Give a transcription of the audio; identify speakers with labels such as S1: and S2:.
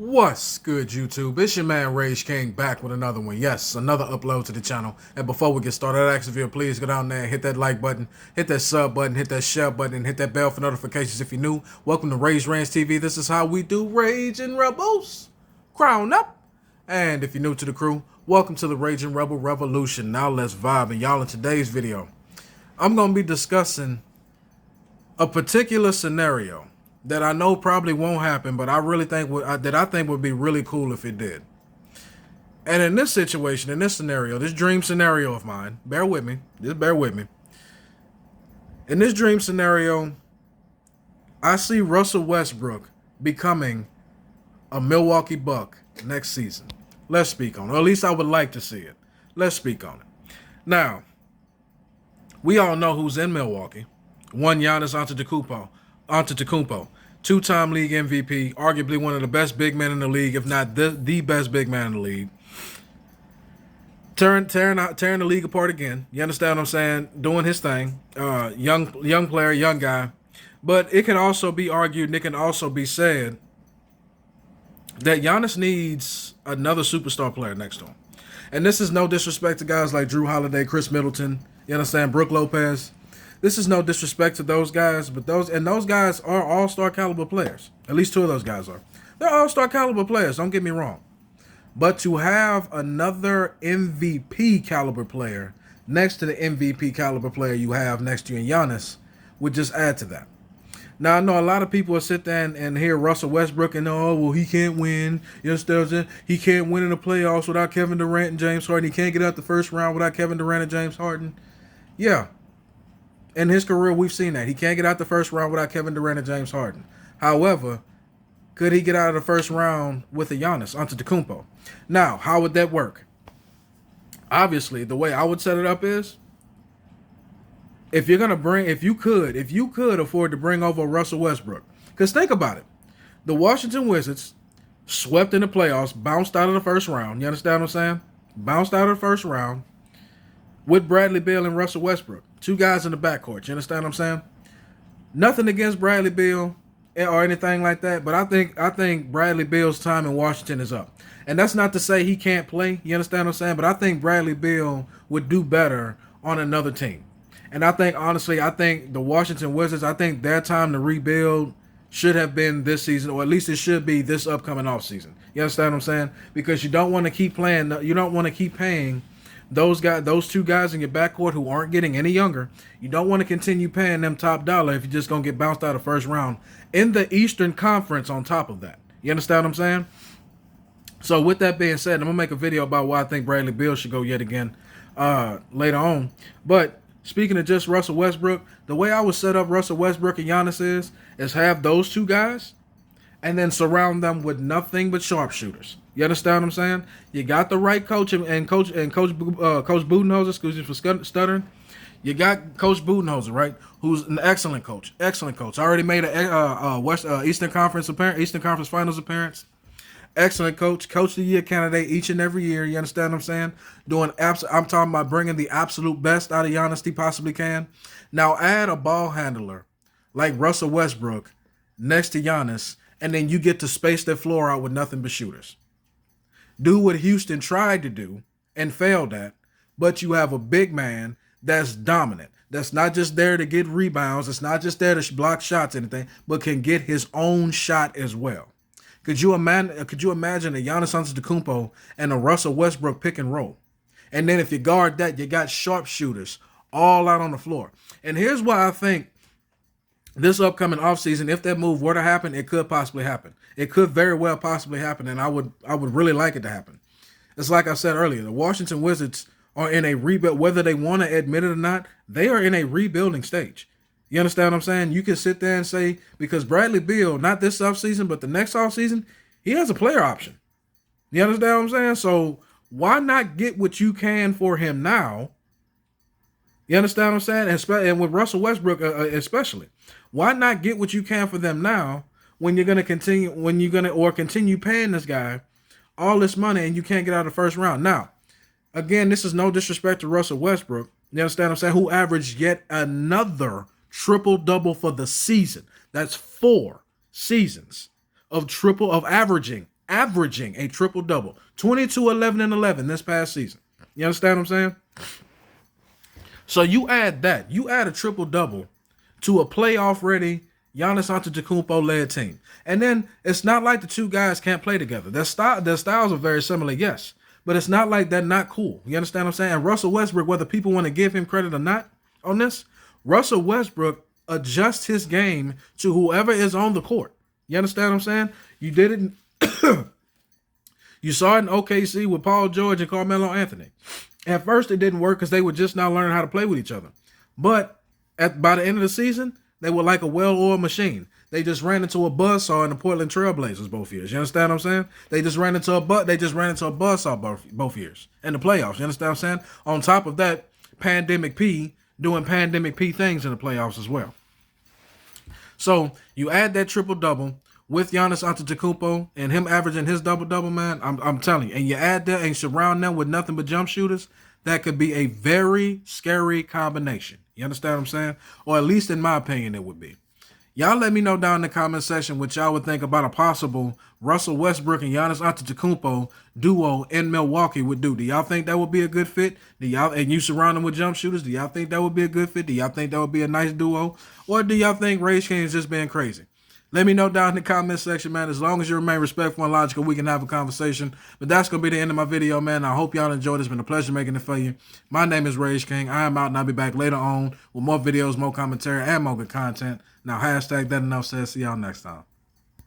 S1: What's good, YouTube? It's your man Rage King back with another one. Yes, another upload to the channel. And before we get started, I ask if you please go down there, hit that like button, hit that sub button, hit that share button, and hit that bell for notifications if you're new. Welcome to Rage Ranch TV. This is how we do Rage and Rebels. Crown up. And if you're new to the crew, welcome to the Rage and Rebel Revolution. Now let's vibe. And y'all, in today's video, I'm going to be discussing a particular scenario that I know probably won't happen, but I really think would be really cool if it did. And in this situation, in this scenario, this dream scenario of mine, bear with me, just bear with me. In this dream scenario, I see Russell Westbrook becoming a Milwaukee Buck next season. Let's speak on it. Or at least I would like to see it. Let's speak on it. Now, we all know who's in Milwaukee. One, Giannis Antetokounmpo, two-time league MVP, arguably one of the best big men in the league, if not the best big man in the league. Tearing the league apart again. You understand what I'm saying? Doing his thing. Young player, young guy. But it can also be argued, and it can also be said that Giannis needs another superstar player next to him. And this is no disrespect to guys like Drew Holiday, Chris Middleton, you understand, Brook Lopez. This is no disrespect to those guys, but those guys are all-star caliber players. At least two of those guys are. They're all-star caliber players, don't get me wrong. But to have another MVP caliber player next to the MVP caliber player you have next to you in Giannis would just add to that. Now, I know a lot of people will sit there and hear Russell Westbrook and, oh, well, he can't win. You understand? He can't win in the playoffs without Kevin Durant and James Harden. He can't get out the first round without Kevin Durant and James Harden. Yeah. In his career, we've seen that. He can't get out the first round without Kevin Durant and James Harden. However, could he get out of the first round with a Giannis Antetokounmpo? Now, how would that work? Obviously, the way I would set it up is, if you could afford to bring over Russell Westbrook. Because think about it. The Washington Wizards swept in the playoffs, bounced out of the first round. You understand what I'm saying? Bounced out of the first round with Bradley Beal and Russell Westbrook. Two guys in the backcourt. You understand what I'm saying? Nothing against Bradley Beal or anything like that, but I think Bradley Beal's time in Washington is up. And that's not to say he can't play. You understand what I'm saying? But I think Bradley Beal would do better on another team. And I think, honestly, the Washington Wizards, I think their time to rebuild should have been this season, or at least it should be this upcoming offseason. You understand what I'm saying? Because you don't want to keep paying those two guys in your backcourt who aren't getting any younger. You don't want to continue paying them top dollar if you're just going to get bounced out of first round in the Eastern Conference on top of that. You understand what I'm saying? So with that being said, I'm going to make a video about why I think Bradley Beal should go yet again later on. But speaking of just Russell Westbrook, the way I would set up Russell Westbrook and Giannis is have those two guys and then surround them with nothing but sharpshooters. You understand what I'm saying? You got the right coach and Coach Budenholzer, excuse me for stuttering. You got Coach Budenholzer, right? Who's an excellent coach. Excellent coach. Already made a Eastern Conference Finals appearance. Excellent coach. Coach of the Year candidate each and every year. You understand what I'm saying? I'm talking about bringing the absolute best out of Giannis he possibly can. Now add a ball handler like Russell Westbrook next to Giannis, and then you get to space that floor out with nothing but shooters. Do what Houston tried to do and failed at, but you have a big man that's dominant. That's not just there to get rebounds. It's not just there to block shots, anything, but can get his own shot as well. Could you imagine a Giannis Antetokounmpo and a Russell Westbrook pick and roll? And then if you guard that, you got sharpshooters all out on the floor. And here's why I think this upcoming offseason, if that move were to happen, it could possibly happen. It could very well possibly happen, and I would really like it to happen. It's like I said earlier, the Washington Wizards are in a rebuild. Whether they want to admit it or not, they are in a rebuilding stage. You understand what I'm saying? You can sit there and say, because Bradley Beal, not this offseason, but the next offseason, he has a player option. You understand what I'm saying? So why not get what you can for him now? You understand what I'm saying? And with Russell Westbrook especially. Why not get what you can for them now when you're going to continue paying this guy all this money and you can't get out of the first round? Now, again, this is no disrespect to Russell Westbrook. You understand what I'm saying? Who averaged yet another triple-double for the season. That's 4 seasons of averaging averaging a triple-double. 22, 11, and 11 this past season. You understand what I'm saying? So you add that. You add a triple-double to a playoff-ready Giannis Antetokounmpo-led team. And then it's not like the two guys can't play together. Their styles are very similar, yes. But it's not like they're not cool. You understand what I'm saying? And Russell Westbrook, whether people want to give him credit or not on this, Russell Westbrook adjusts his game to whoever is on the court. You understand what I'm saying? You did it. You saw it in OKC with Paul George and Carmelo Anthony. At first, it didn't work because they were just now learning how to play with each other. But by the end of the season, they were like a well-oiled machine. They just ran into a buzzsaw in the Portland Trailblazers both years. You understand what I'm saying? They just ran into a buzzsaw both years in the playoffs. You understand what I'm saying? On top of that, Pandemic P doing Pandemic P things in the playoffs as well. So you add that triple-double with Giannis Antetokounmpo and him averaging his double-double, man, I'm telling you. And you add that and surround them with nothing but jump shooters, that could be a very scary combination. You understand what I'm saying? Or at least in my opinion, it would be. Y'all let me know down in the comment section what y'all would think about a possible Russell Westbrook and Giannis Antetokounmpo duo in Milwaukee would do. Do y'all think that would be a good fit? And you surround them with jump shooters, do y'all think that would be a good fit? Do y'all think that would be a nice duo? Or do y'all think Rage King is just being crazy? Let me know down in the comment section, man. As long as you remain respectful and logical, we can have a conversation. But that's going to be the end of my video, man. I hope y'all enjoyed. It's been a pleasure making it for you. My name is Rage King. I am out, and I'll be back later on with more videos, more commentary, and more good content. Now, hashtag that enough said. See y'all next time.